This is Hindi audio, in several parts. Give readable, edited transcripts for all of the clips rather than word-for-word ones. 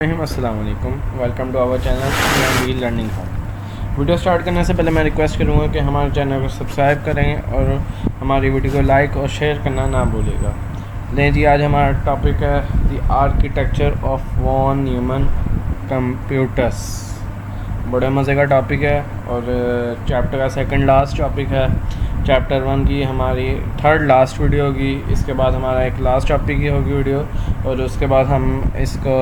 अस्सलाम वालेकुम, welcome to our channel we learning home. Video start करने से पहले मैं रिक्वेस्ट करूँगा कि हमारे चैनल को सब्सक्राइब करें और हमारी वीडियो को लाइक और शेयर करना ना भूलिएगा। लें जी, आज हमारा टॉपिक है the architecture of von Neumann computers. बड़े मज़े का टॉपिक है और चैप्टर का सेकंड लास्ट टॉपिक है। चैप्टर 1 की हमारी थर्ड लास्ट वीडियो होगी। इसके बाद हमारा एक लास्ट टॉपिक की होगी वीडियो और उसके बाद हम इसको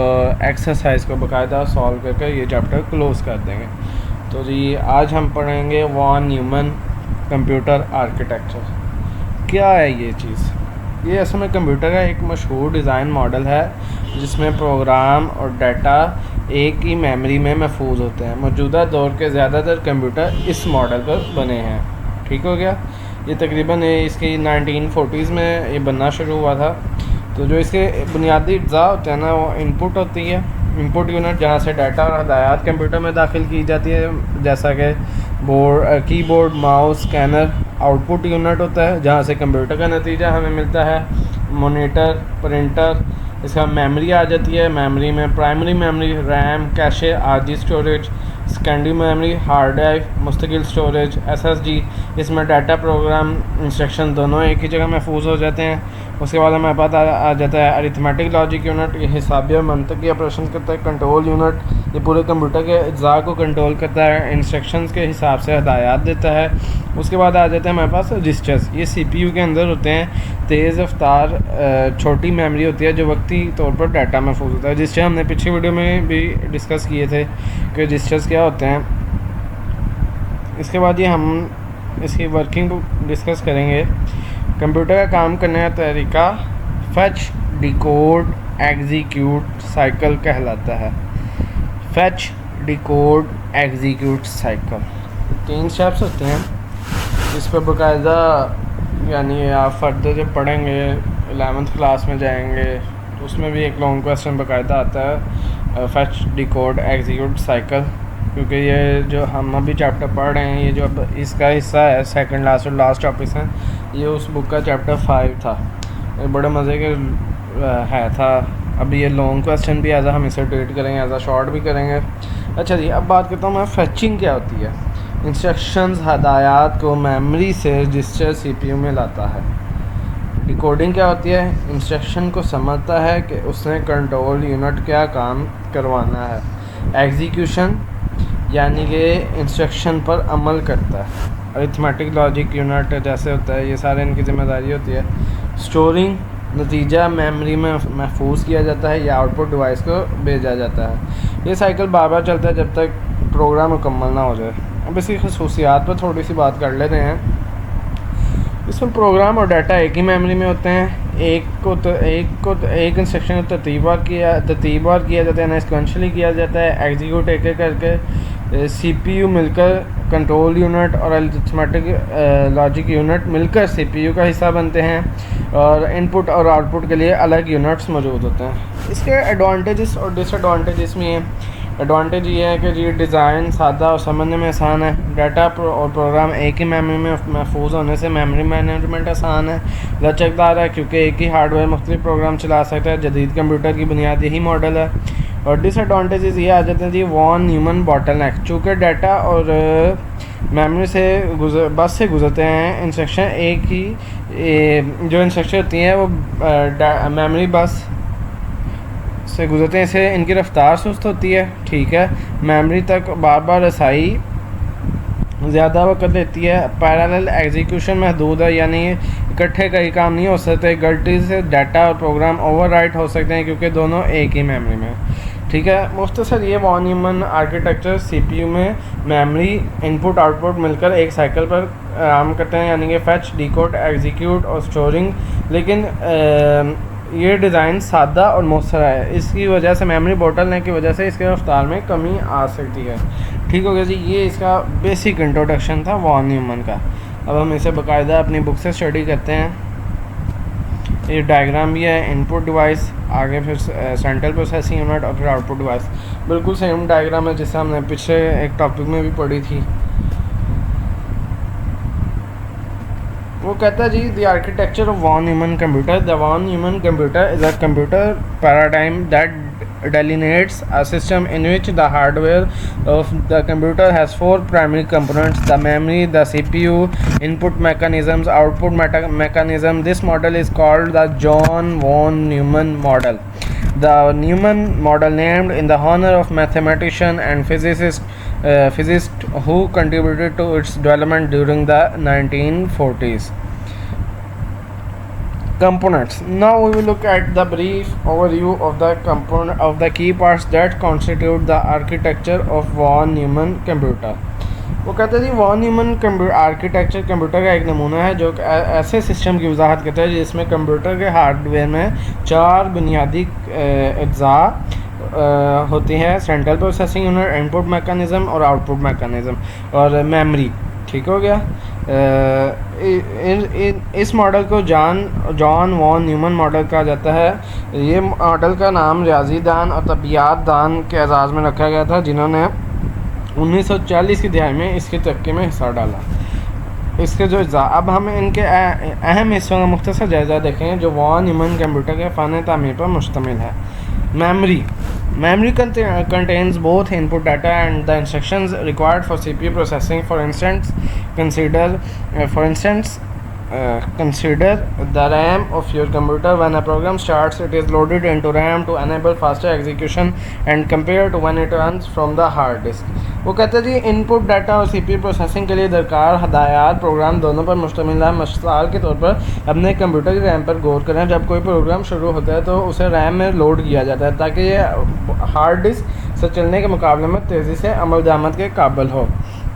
एक्सरसाइज को बाकायदा सॉल्व करके ये चैप्टर क्लोज़ कर देंगे। तो जी, आज हम पढ़ेंगे वॉन न्यूमन कंप्यूटर आर्किटेक्चर। क्या है ये चीज़? ये असल में कंप्यूटर का एक मशहूर डिज़ाइन मॉडल है जिसमें प्रोग्राम और डाटा एक ही मेमोरी में महफूज होते हैं। मौजूदा दौर के ज़्यादातर कंप्यूटर इस मॉडल पर बने हैं। ठीक हो गया। ये तकरीबन इसकी 1940s में ये बनना शुरू हुआ था। तो जो इसके बुनियादी अज्जा होते हैं ना, वो इनपुट होती है, इनपुट यूनिट, जहाँ से डाटा और हदायत कंप्यूटर में दाखिल की जाती है, जैसा कि keyboard, mouse, scanner. Output unit होता है जहाँ से कंप्यूटर का नतीजा हमें मिलता है। Monitor, printer. इसका मेमोरी आ जाती है। मेमोरी में प्राइमरी मेमोरी, रैम, कैशे, आरजी storage, secondary memory, hard drive, मुस्तकिल स्टोरेज, एसएसडी। इसमें डाटा, प्रोग्राम, इंस्ट्रक्शन दोनों एक ही जगह महफूज हो जाते हैं। उसके बाद हमारे पास आ जाता है अरिथमेटिक लॉजिक यूनिट। ये हिसाबी और मंतकी ऑपरेशन करता है। कंट्रोल यूनिट, ये पूरे कंप्यूटर के अज्जा को कंट्रोल करता है, इंस्ट्रक्शंस के हिसाब से हदायत देता है। उसके बाद आ जाते हैं हमारे पास रजिस्टर्स। ये सीपीयू के अंदर होते हैं। तेज़ रफ्तार छोटी मेमोरी होती है जो वक्ती तौर पर डाटा महफूज होता है। रजिस्टर हमने पिछली वीडियो में भी डिस्कस किए थे कि रजिस्टर्स क्या होते हैं। इसके बाद ये हम इसकी वर्किंग को डिस्कस करेंगे। कंप्यूटर का काम करने का तरीका फैच, डिकोड, एग्जीक्यूट साइकिल कहलाता है। Fetch, decode, execute cycle 3 steps होते हैं। इस पर बाकायदा यानी आप फर्दर जब पढ़ेंगे, 11th क्लास में जाएंगे, तो उसमें भी एक लॉन्ग क्वेश्चन बाकायदा आता है फैच, डिकोड, एग्जीक्यूट साइकिल। क्योंकि ये जो हम अभी चैप्टर पढ़ रहे हैं, ये जो अब इसका हिस्सा है, सेकंड लास्ट और लास्ट टॉपिक है, ये उस बुक का चैप्टर 5 था। ये बड़े मज़े के है था। अभी ये लॉन्ग क्वेश्चन भी हम इसे ट्रीट करेंगे, एज आ शॉर्ट भी करेंगे। अच्छा जी, अब बात करता हूँ मैं फैचिंग क्या होती है। इंस्ट्रक्शंस, हदायत को मेमोरी से रजिस्टर सीपीयू में लाता है। डिकोडिंग क्या होती है? इंस्ट्रक्शन को समझता है कि उसने कंट्रोल यूनिट क्या काम करवाना है। एग्जीक्यूशन यानी कि इंस्ट्रक्शन पर अमल करता है। अरिथमेटिक लॉजिक यूनिट जैसे होता है, ये सारे इनकी जिम्मेदारी होती है। स्टोरिंग, नतीजा मेमोरी में महफूज किया जाता है या आउटपुट डिवाइस को भेजा जाता है। ये साइकिल बार बार चलता है जब तक प्रोग्राम मुकम्मल ना हो जाए। अब इसकी खसूसियात पर थोड़ी सी बात कर लेते हैं। इसमें प्रोग्राम और डाटा एक ही मेमोरी में होते हैं। एक इंस्ट्रक्शन को तरतीबवार किया जाता है, ना सिक्वेंशली किया जाता है। एग्जीक्यूट एक एक करके सीपीयू मिलकर कंट्रोल यूनिट और अरिथमेटिक लॉजिक यूनिट मिलकर सीपीयू का हिस्सा बनते हैं और इनपुट और आउटपुट के लिए अलग यूनिट्स मौजूद होते हैं। इसके एडवांटेजेस और डिसएडवांटेजेस में हैं। एडवांटेज ये है कि ये डिज़ाइन सादा और समझने में आसान है। डाटा और प्रोग्राम एक ही मेमोरी में महफूज होने से मेमोरी मैनेजमेंट आसान है। लचकदार है क्योंकि एक ही हार्डवेयर मुख्तलिफ प्रोग्राम चला सकता है। जदीद कंप्यूटर की बुनियाद यही मॉडल है। और डिसएडवांटेजेस ये आ जाते हैं जी, वॉन न्यूमन बॉटलनेक। चूँकि डाटा और मेमोरी से बस से गुजरते हैं इंस्ट्रक्शन, एक ही जो इंस्ट्रक्शन होती हैं वो मेमोरी बस से गुजरते हैं, इससे इनकी रफ्तार सुस्त होती है। ठीक है, मेमोरी तक बार बार रसाई ज़्यादा वक्त लेती है। पैरेलल एग्जीक्यूशन महदूद है, यानी इकट्ठे कई काम नहीं हो सकते। गलती से डाटा और प्रोग्राम ओवरराइट हो सकते हैं क्योंकि दोनों एक ही मेमोरी में। ठीक है, मुख्तसर ये वॉन न्यूमन आर्किटेक्चर सीपीयू में मेमोरी, इनपुट, आउटपुट मिलकर एक साइकिल पर काम करते हैं, यानी कि फैच, डिकोड, एग्जीक्यूट और स्टोरिंग। लेकिन ये डिज़ाइन सादा और मौसर है। इसकी वजह से मेमोरी बोटलनेक की वजह से इसके रफ्तार में कमी आ सकती है। ठीक हो गया जी, ये इसका बेसिक इंट्रोडक्शन था वॉन न्यूमन का। अब हम इसे बाकायदा अपनी बुक से स्टडी करते हैं। ये डायग्राम भी है। इनपुट डिवाइस, आगे फिर सेंट्रल प्रोसेसिंग यूनिट और फिर आउटपुट डिवाइस। बिल्कुल सेम डायग्राम है जिससे हमने पिछले एक टॉपिक में भी पढ़ी थी। वो कहता है जी, the architecture of von Neumann computer. The von Neumann computer is a computer paradigm that delineates a system in which the hardware of the computer has four primary components: the memory, the CPU, input mechanisms, output mechanism. This model is called the John von Neumann model. The Neumann model, named in the honor of mathematician and physicist who contributed to its development during the 1940s. Components. Now we will look at the brief overview of the component of the key parts that constitute the architecture of von Neumann computer. वो कहते हैं जी वॉन न्यूमन आर्किटेक्चर कंप्यूटर का एक नमूना है जो ऐसे सिस्टम की वजाहत करता है जिसमें कंप्यूटर के हार्डवेयर में चार बुनियादी अज्जा होती हैं: central processing unit, input mechanism और आउटपुट मैकेनिज़्म और मेमोरी। ठीक हो गया। इस मॉडल को जॉन वॉन न्यूमन मॉडल कहा जाता है। ये मॉडल का नाम रियाजी दान और तबियात दान के एजाज़ में रखा गया था जिन्होंने 1940 की दहाई में इसके तरक्की में हिस्सा डाला। इसके जो अब हम इनके अहम हिस्सों का मुख्तसर जायज़ा देखेंगे जो वॉन न्यूमन कंप्यूटर के फ़न तामीर पर मुश्तमिल है। Memory contains both input data and the instructions required for CPU processing. For instance, consider the RAM of your computer. When a program starts, it is loaded into RAM to enable faster execution and compared to when it runs from the hard disk. वो कहते हैं जी इनपुट डाटा और CPU प्रोसेसिंग के लिए दरकार हदायत प्रोग्राम दोनों पर मुश्तमिल है। मिसाल के तौर पर अपने कंप्यूटर की रैम पर गौर करें। जब कोई प्रोग्राम शुरू होता है तो उसे रैम में लोड किया जाता है ताकि ये हार्ड डिस्क से चलने के मुकाबले में तेज़ी से अमल दरामद के काबिल हो।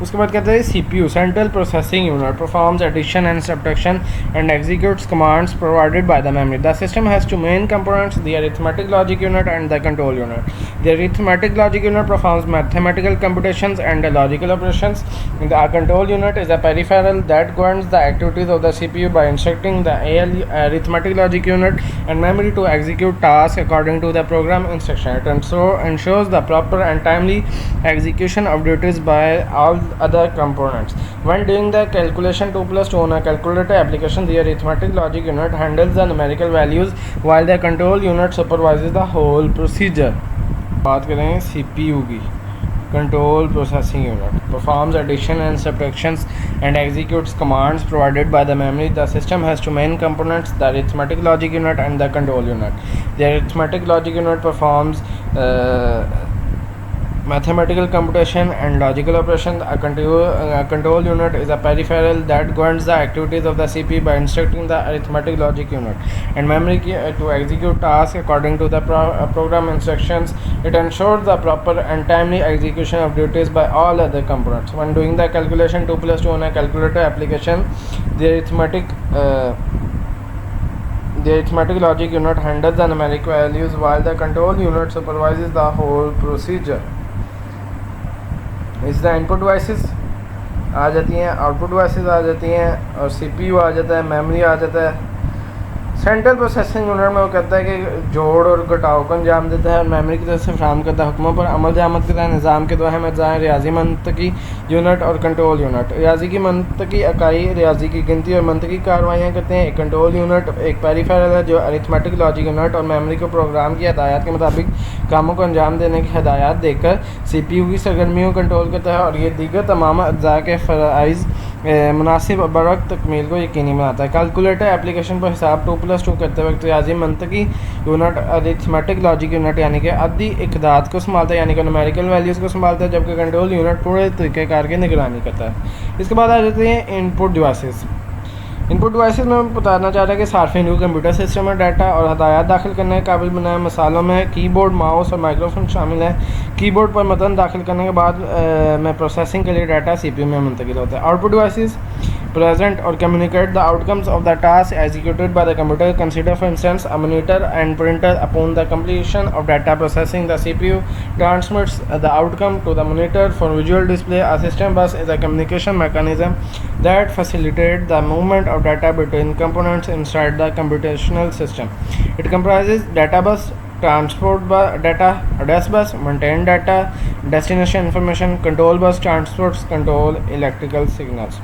उसके बाद कहते हैं CPU central processing unit performs addition and subtraction and executes commands provided by the memory. The system has two main components: the arithmetic logic unit and the control unit. The arithmetic logic unit performs mathematical computations and logical operations. The control unit is a peripheral that governs the activities of the CPU by instructing the arithmetic logic unit and memory to execute tasks according to the program instruction. It ensures the proper and timely execution of duties by all other components. When doing the calculation 2 plus 2 on a calculator application, the arithmetic logic unit handles the numerical values while the control unit supervises the whole procedure. बात करें CPU की। Control processing unit performs addition and subtractions and executes commands provided by the memory. The system has two main components: the arithmetic logic unit and the control unit. The arithmetic logic unit performs mathematical computation and logical operations. A control unit is a peripheral that governs the activities of the CPU by instructing the arithmetic logic unit and memory to execute tasks according to the program instructions. It ensures the proper and timely execution of duties by all other components. When doing the calculation 2 plus 2 on a calculator application, the arithmetic logic unit handles the numeric values while the control unit supervises the whole procedure. इस इनपुट डिवाइसेस आ जाती हैं, आउटपुट डिवाइसेस आ जाती हैं और CPU आ जाता है, मेमोरी आ जाता है। सेंट्रल प्रोसेसिंग यूनिट में वो कहता है कि जोड़ और घटाव को अंजाम देता है और मेमोरी की तरफ से फ्राहम करता है हुक्मों पर अमल दरामद करता है। निज़ाम के दो अहम अज्जा रियाजी मंतकी यूनिट और कंट्रोल यूनिट। रियाजी की मंतकी इकाई रियाजी की गिनती और मंतकी कार्रवाइयाँ करते हैं। एक कंट्रोल यूनिट एक पेरिफेरल है जो अरिथमेटिक लॉजिक यूनिट और मेमोरी को प्रोग्राम की हदायत के मुताबिक कामों को अंजाम देने की हदायत देकर CPU की सरगर्मियों को कंट्रोल करता है और ये दीगर तमाम अज्जा के फ़राइज़ मुनासिब बरवक्त तकमील को यकीनी बनाता है। कैलकुलेटर एप्लीकेशन पर हिसाब 2 plus 2 करते वक्त रियाजी मंतकी यूनिट अरिथमेटिक लॉजिक यूनिट यानी कि अद्दी इक़दाद को संभालता है, यानी कि न्यूमेरिकल वैल्यूज़ को संभालता है, जबकि कंट्रोल यूनिट पूरे तरीक़ेकार की निगरानी करता है। इसके बाद आ जाते हैं इनपुट डिवाइसेस। इनपुट डिवाइसेस में बताना चाह रहा है कि सार्फिन को कंप्यूटर सिस्टम में डाटा और हदायत दाखिल करने के काबिल बनाए। मिसालों में कीबोर्ड, माउस और माइक्रोफोन शामिल है। कीबोर्ड पर मतन दाखिल करने के बाद में प्रोसेसिंग के लिए डाटा CPU में मुंतकिल होता है। Output devices present or communicate the outcomes of the task executed by the computer. Consider for instance a monitor and printer. Upon the completion of data processing, the CPU transmits the outcome to the monitor for visual display. A system bus is a communication mechanism that facilitates the movement of data between components inside the computational system. It comprises data bus, transport data, address bus, maintain data, destination information. Control bus transports control electrical signals.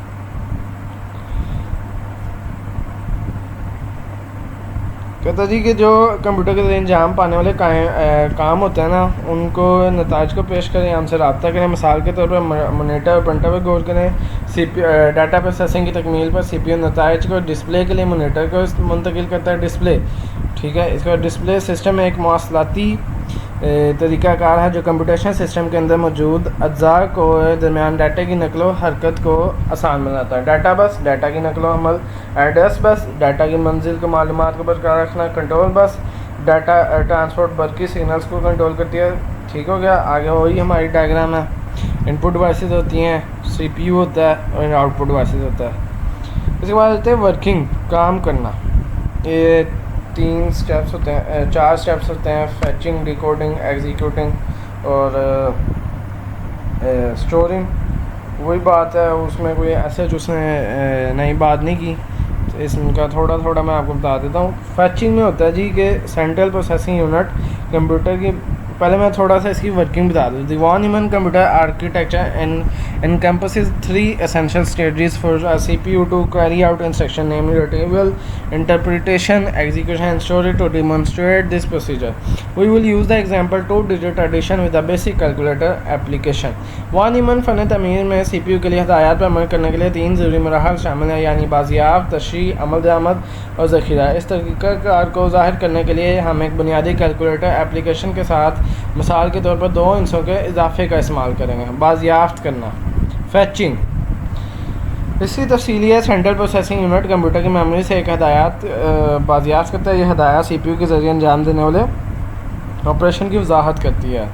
कहता जी कि जो कंप्यूटर के ज़रिए अंजाम पाने वाले काम होते हैं ना, उनको नताइज को पेश करें, हमसे रब्ता करें। मिसाल के तौर पर मोनीटर और प्रिंटर पर गौर करें। डाटा प्रोसेसिंग की तकमील पर CPU नताइज को डिस्प्ले के लिए मोनीटर को मुंतकिल करता है, डिस्प्ले, ठीक है। इसका डिस्प्ले सिस्टम एक मवासलाती तरीक़ाकार है जो कंप्यूटेशन सिस्टम के अंदर मौजूद अज्जा को दरमियान डाटा की नकलो हरकत को आसान बनाता है। डाटा बस, डाटा की नकलो अमल। एड्रेस बस, डाटा की मंजिल को मालूमात को बरकरार रखना। कंट्रोल बस, डाटा ट्रांसपोर्ट बरकी सिग्नल्स को कंट्रोल करती है। ठीक हो गया। आगे वही हमारी डायग्राम है। इनपुट डिवाइसेस होती हैं, CPU होता है और आउटपुट डिवाइसेस होता है। इसके बाद होते हैं वर्किंग, काम करना। ये 3 स्टेप्स होते हैं, 4 स्टेप्स होते हैं। फैचिंग, डिकोडिंग, एग्जीक्यूटिंग और स्टोरिंग। वही बात है, उसमें कोई ऐसे उसने नई बात नहीं की, तो इसका थोड़ा थोड़ा मैं आपको बता देता हूँ। फैचिंग में होता है जी कि सेंट्रल प्रोसेसिंग यूनिट कंप्यूटर की, पहले मैं थोड़ा सा इसकी वर्किंग बता दूँ। The one human computer architecture encompasses 3 essential stages for a CPU to carry out instruction, namely retrieval, interpretation, execution, and storage. To demonstrate this procedure, we will use the example 2-digit addition with a basic calculator application. Von Neumann फ़न तमीर में CPU के लिए हदायत पर अमल करने के लिए 3 ज़रूरी मराहल शामिल हैं, यानी बाजियाफ़, तशरीह, अमल दरामद और ज़ख़ीरा। इस तरीक़ाकार को ज़ाहिर करने के लिए हम एक बुनियादी कैलकुलेटर एप्लीकेशन के साथ मिसाल के तौर पर 2 हिस्सों के इजाफे का इस्तेमाल करेंगे। बाजियाफ्त करना, फैचिंग। इसकी तफसीली है। सेंट्रल प्रोसेसिंग यूनिट कंप्यूटर की मेमोरी से एक हदायत बाजियाफ्त करता है। यह हदायत CPU के ज़रिए अंजाम देने वाले ऑपरेशन की वजाहत करती है।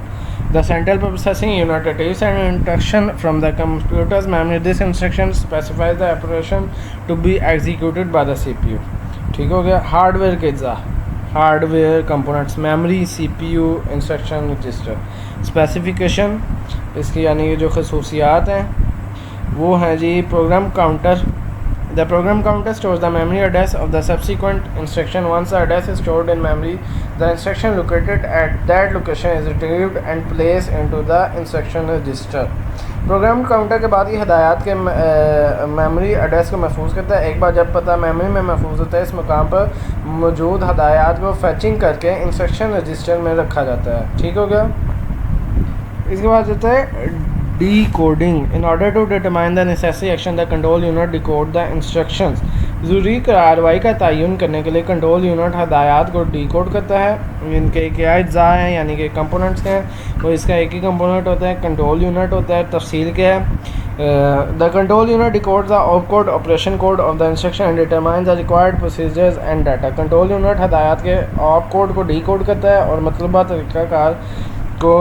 The central processing unit retrieves an instruction from the computer's memory. This instruction specifies the operation to be executed by the CPU। ठीक हो गया। हार्डवेयर के अज्जा, hardware components, memory, CPU, instruction register. Specification इसकी यानी कि जो खसूसियात हैं वो हैं जी। Program counter, the program counter stores the memory address of the subsequent instruction. Once the address is stored in memory, the instruction located at that location is retrieved and placed into the instruction register. Program counter के बाद ये हदायत के मेमोरी एड्रेस को महफूज करता है। एक बार जब पता मेमोरी में महफूज होता है, इस मकाम पर मौजूद हदायत को फैचिंग करके इंस्ट्रक्शन रजिस्टर में रखा जाता है। ठीक हो गया। इसके बाद होता है decoding. In order to determine the necessary action the control unit decode the instructions. ज़रूरी कार्रवाई का तयन करने के लिए कंट्रोल यूनिट हदायत को डिकोड करता है। इनके क्या अज्जा हैं यानी कि कंपोनेंट्स हैं, तो इसका एक ही कंपोनेंट होता है, कंट्रोल यूनिट होता है। तफसील क्या है? The control unit decode the opcode operation code of the instruction and determine the required procedures and data. Control unit हदायत के ऑप कोड को डिकोड करता है और मतलूबा तरीक़ाकार को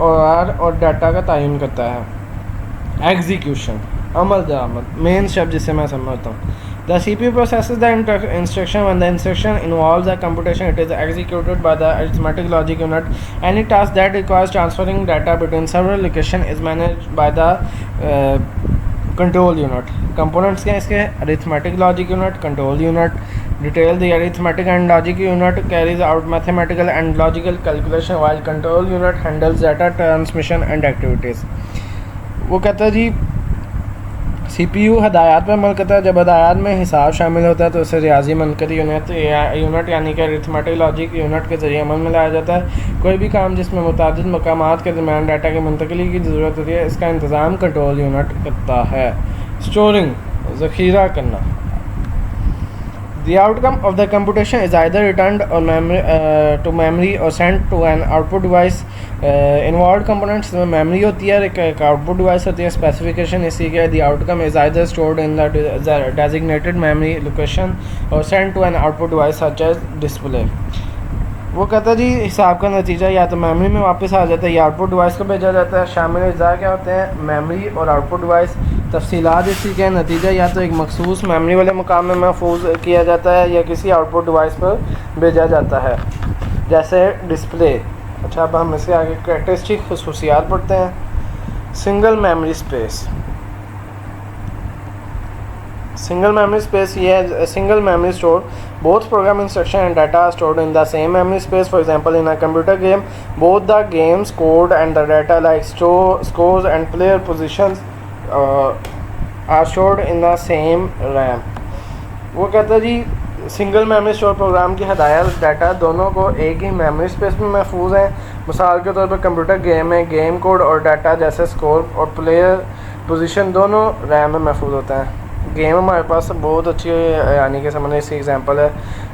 और डाटा का तयन करता है। एग्जीक्यूशन, अमल दरामद, मेन शब्द जिससे मैं समझता हूँ। The CPU processes the instruction. When the instruction involves a computation, it is executed by the arithmetic logic unit. Any task that requires transferring data between several locations is managed by the control unit. Components क्या इसके? arithmetic logic unit, control unit. Detail: the arithmetic and logic unit carries out mathematical and logical calculation, while control unit handles data transmission and activities. वो कहता है जी CPU हदायत पर अमल करता है। जब हदायत में हिसाब शामिल होता है तो उसे रियाजी मनकरी यूनिट यानी कि अरिथमेटिक लॉजिक यूनिट के ज़रिए अमल में लाया जाता है। कोई भी काम जिसमें मुतादिद मकामात के दरमियान डाटा की मुंतकली की ज़रूरत होती है, इसका इंतज़ाम कंट्रोल यूनिट करता है। स्टोरिंग, ज़ख़ीरा करना। The outcome of the computation is either returned or to memory or sent to an output device. Involved components में memory होती है, एक output device होती है। Specification इसी के the outcome is either stored in the designated memory location or sent to an output device such as display. वो कहता है जी हिसाब का नतीजा या तो मेमोरी में वापस आ जाता है या आउटपुट डिवाइस को भेजा जाता है। शामिल अज्जा क्या होते हैं? मेमोरी और आउटपुट डिवाइस। तफसीलात इसकी क्या? नतीजा या तो एक मखसूस मेमोरी वाले मुकाम में महफूज किया जाता है या किसी आउटपुट डिवाइस पर भेजा जाता है, जैसे डिस्प्ले। अच्छा, अब हम इसके आगे कैरेक्टरिस्टिक खसूसियात पढ़ते हैं। Single memory space. Single memory space, a single memory store. Both program instruction and data are stored in the same memory space. For example, in a computer game, both the game's code and the data like scores and player positions are stored in the same RAM. वो कहता है जी सिंगल मेमोरी स्टोर प्रोग्राम की हदायत डाटा दोनों को एक ही मेमोरी स्पेस में महफूज हैं। मिसाल के तौर पर कंप्यूटर गेम में गेम कोड और डाटा जैसे स्कोर और प्लेयर पोजीशन दोनों रैम में महफूज होता है। गेम हमारे पास बहुत अच्छी यानी कि समझने इसकी एग्जांपल है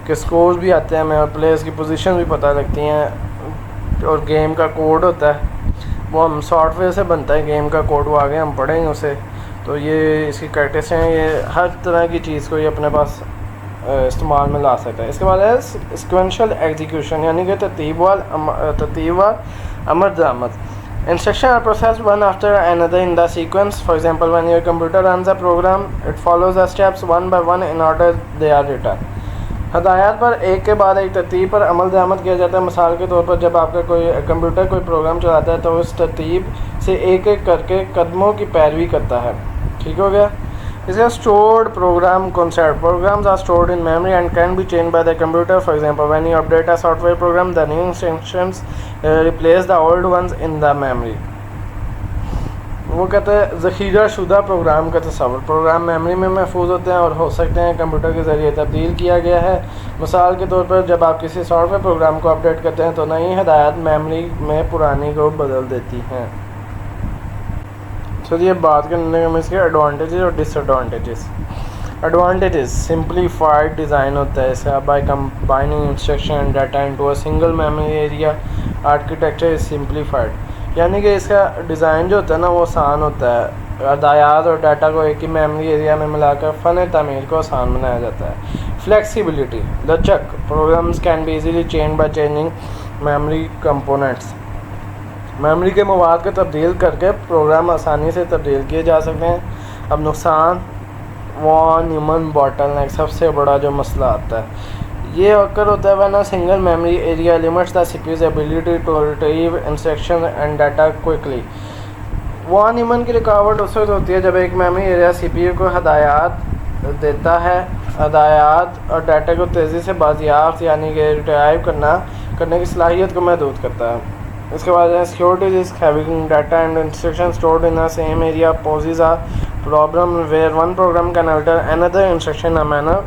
कि स्कोर भी आते हैं हमें और प्लेयर्स की पोजीशन भी पता लगती हैं, और गेम का कोड होता है वो हम सॉफ्टवेयर से बनता है गेम का कोड, वो आगे हम पढ़ेंगे उसे। तो ये इसकी कैरेक्टरिस्टिक्स हैं, ये हर तरह की चीज़ को ये अपने पास इस्तेमाल में ला सकता है। इसके बाद है सिक्वेंशियल एग्जीक्यूशन यानी कि तरतीब व अमल दरामद। Instruction are processed one after another in the sequence. For example, when your computer runs a program, it follows the steps one by one in order they are written. हदायत पर एक के बाद एक तरतीब पर अमल दरामद किया जाता है। मिसाल के तौर पर जब आपका कोई कंप्यूटर कोई प्रोग्राम चलाता है तो उस तरतीब से एक एक करके कदमों की पैरवी करता है। ठीक हो गया। इसका stored program concept. Programs are stored in memory and can be change by the computer. For example, when you update a software program, the new instructions replace the old ones in the memory. वो कहते हैं ज़ख़ीरा शुदा प्रोग्राम का तस्वर। प्रोग्राम मेमोरी में महफूज होते हैं और हो सकते हैं कंप्यूटर के ज़रिए तब्दील किया गया है। मिसाल के तौर पर जब आप किसी सॉफ्टवेयर प्रोग्राम को अपडेट करते हैं तो नई हदायत मेमोरी में पुरानी को बदल देती हैं। चलिए बात करने में इसके एडवांटेजेस और डिसएडवांटेजेस। एडवांटेजेस, सिंप्लीफाइड डिज़ाइन होता है इसका। By combining instruction and data into a single memory area, architecture is simplified. यानी कि इसका डिज़ाइन जो होता है ना वो आसान होता है। हदायत और डाटा को एक ही मेमोरी एरिया में मिलाकर फ़न तामीर को आसान बनाया जाता है। फ्लेक्सिबिलिटी, लचक, programs can be easily change by changing memory components. Memory के मवाद को तब्दील करके प्रोग्राम आसानी से तब्दील किए जा सकते हैं। अब नुकसान, वॉन न्यूमन बॉटलनेक, सबसे बड़ा जो मसला आता है ये अक्सर होता है वरना single memory area limits the CPU's ability to retrieve instruction and data quickly. Von Neumann की रुकावट उस वक्त होती है जब एक मेमोरी एरिया सीपीयू को हदायत देता है, हदायत और डाटा को तेज़ी से बाजियाफ्त यानी कि रिट्रीव करने की सलाहियत को महदूद करता है। इसके बाद security risk, having data and instruction stored in the same area poses a problem where one program can alter another instruction in a manner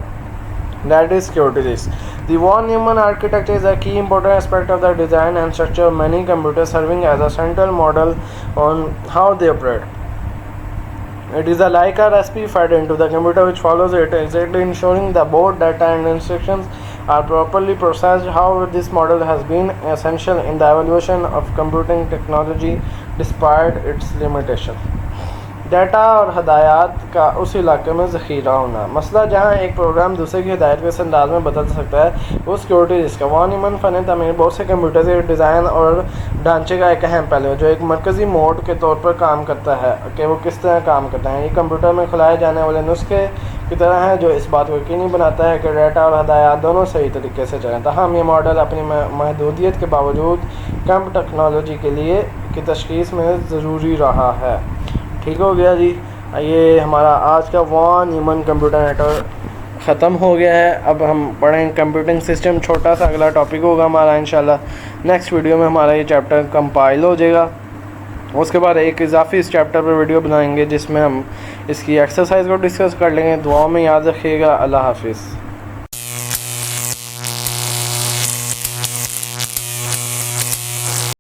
that is security risk. The von Neumann architecture is a key important aspect of the design and structure of many computers, serving as a central model on how they operate. It is like a recipe fed into the computer which follows it, exactly ensuring the board data and instructions are properly processed. However, this model has been essential in the evolution of computing technology despite its limitations. Data और हदायत का उस इलाके में ज़ख़ीरा होना। मसला जहाँ एक प्रोग्राम दूसरे की हदायत को इस अंदाज में बदल सकता है वो सिक्योरिटी रिस्क है। वॉन न्यूमन फ़न तामीर बहुत से कंप्यूटर के डिज़ाइन और ढांचे का एक अहम पहलू है जो एक मरकज़ी मोड के तौर पर काम करता है कि वो किस तरह काम करता है। ये कंप्यूटर में खुलाए जाने वाले नुस्खे की तरह है जो इस बात को यकीनी बनाता है कि डाटा और हदायत दोनों सही तरीके से चलें। ताहम ये मॉडल अपनी महदूदियत के बावजूद कम टेक्नोलॉजी के लिए की तशख़ीस में ज़रूरी रहा है। ठीक हो गया जी। ये हमारा आज का वॉन न्यूमन कंप्यूटर नेटवर्क ख़त्म हो गया है। अब हम पढ़ेंगे कंप्यूटिंग सिस्टम, छोटा सा अगला टॉपिक होगा हमारा इंशाल्लाह। नेक्स्ट वीडियो में हमारा ये चैप्टर कंपाइल हो जाएगा। उसके बाद एक इजाफी इस चैप्टर पर वीडियो बनाएंगे जिसमें हम इसकी एक्सरसाइज को डिस्कस कर लेंगे। दुआओं में याद रखिएगा। अल्लाह हाफिज़।